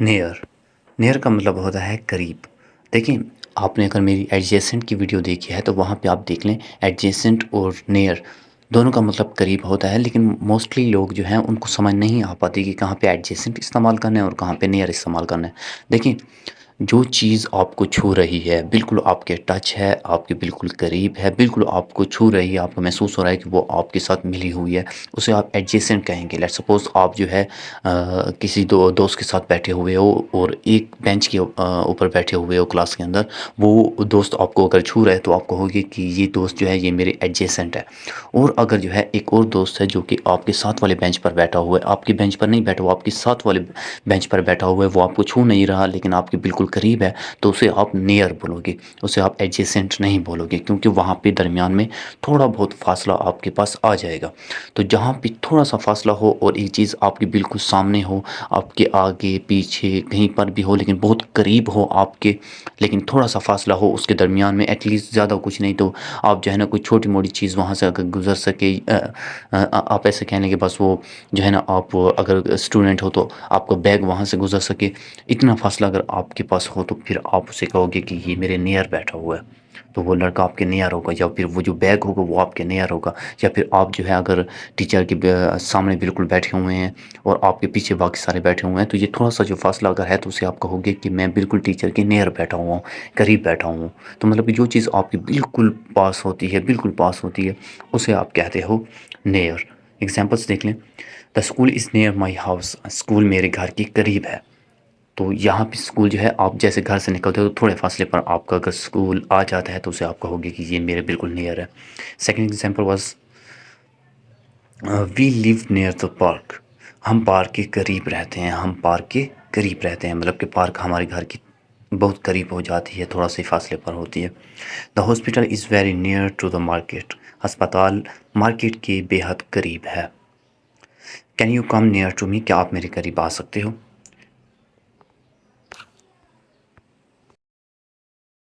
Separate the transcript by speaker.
Speaker 1: Near near کا مطلب ہوتا ہے قریب۔ دیکھیں، آپ نے اگر میری ایڈجیسنٹ کی ویڈیو دیکھی ہے تو وہاں پہ آپ دیکھ لیں، ایڈجیسنٹ اور نیئر دونوں کا مطلب قریب ہوتا ہے، لیکن موسٹلی لوگ جو ہیں ان کو سمجھ نہیں آ پاتی کہ کہاں پہ ایڈجیسنٹ استعمال کرنا ہے اور کہاں پہ نیئر استعمال کرنا ہے۔ دیکھیں، جو چیز آپ کو چھو رہی ہے، بالکل آپ کے ٹچ ہے، آپ کے بالکل قریب ہے، بالکل آپ کو چھو رہی ہے، آپ کو محسوس ہو رہا ہے کہ وہ آپ کے ساتھ ملی ہوئی ہے، اسے آپ ایڈجیسنٹ کہیں گے۔ لیٹ سپوز آپ جو ہے کسی دوست کے ساتھ بیٹھے ہوئے ہو اور ایک بینچ کے اوپر بیٹھے ہوئے ہو کلاس کے اندر، وہ دوست آپ کو اگر چھو رہا ہے تو آپ کہو گے کہ یہ دوست جو ہے یہ میرے ایڈجیسنٹ ہے۔ اور اگر جو ہے ایک اور دوست ہے جو کہ آپ کے ساتھ والے بینچ پر بیٹھا ہوا ہے، آپ کے بینچ پر نہیں بیٹھا ہوا، آپ کے ساتھ والے بینچ پر بیٹھا ہوا ہے، وہ آپ کو چھو نہیں رہا لیکن آپ کے بالکل قریب ہے، تو اسے آپ نیئر بولو گے، اسے آپ ایڈجیسنٹ نہیں بولو گے، کیونکہ وہاں پہ درمیان میں تھوڑا بہت فاصلہ آپ کے پاس آ جائے گا۔ تو جہاں پہ تھوڑا سا فاصلہ ہو اور ایک چیز آپ کے بالکل سامنے ہو، آپ کے آگے پیچھے کہیں پر بھی ہو لیکن بہت قریب ہو آپ کے، لیکن تھوڑا سا فاصلہ ہو اس کے درمیان میں، ایٹ لیسٹ زیادہ کچھ نہیں تو آپ جو ہے نا کوئی چھوٹی موٹی چیز وہاں سے اگر گزر سکے، آپ ایسے کہنے کہ بس وہ جو ہے نا، آپ اگر اسٹوڈنٹ ہو تو آپ کا بیگ وہاں سے گزر سکے، اتنا فاصلہ اگر آپ کے پاس ہو تو پھر آپ اسے کہو گے کہ یہ میرے نیئر بیٹھا ہوا ہے، تو وہ لڑکا آپ کے نیئر ہوگا، یا پھر وہ جو بیگ ہوگا وہ آپ کے نیئر ہوگا۔ یا پھر آپ جو ہے اگر ٹیچر کے سامنے بالکل بیٹھے ہوئے ہیں اور آپ کے پیچھے باقی سارے بیٹھے ہوئے ہیں، تو یہ تھوڑا سا جو فاصلہ اگر ہے تو اسے آپ کہو گے کہ میں بالکل ٹیچر کے نیئر بیٹھا ہوا ہوں، قریب بیٹھا ہوں۔ تو مطلب کہ جو چیز آپ کی بالکل پاس ہوتی ہے، بالکل پاس ہوتی ہے، اسے آپ کہتے ہو نیئر۔ ایگزامپلس دیکھ لیں، the school is near my house, school میرے گھر کے قریب ہے۔ تو یہاں پہ اسکول جو ہے، آپ جیسے گھر سے نکلتے ہو تو تھوڑے فاصلے پر آپ کا اگر اسکول آ جاتا ہے تو اسے آپ کہو گے کہ یہ میرے بالکل نیئر ہے۔ Second example was we live near the park, ہم پارک کے قریب رہتے ہیں، ہم پارک کے قریب رہتے ہیں، مطلب کہ پارک ہمارے گھر کی بہت قریب ہو جاتی ہے، تھوڑا سے فاصلے پر ہوتی ہے۔ The hospital is very near to the market, ہسپتال مارکیٹ کے بے حد قریب ہے۔ Can you come near to me, کیا آپ میرے قریب آ سکتے ہو؟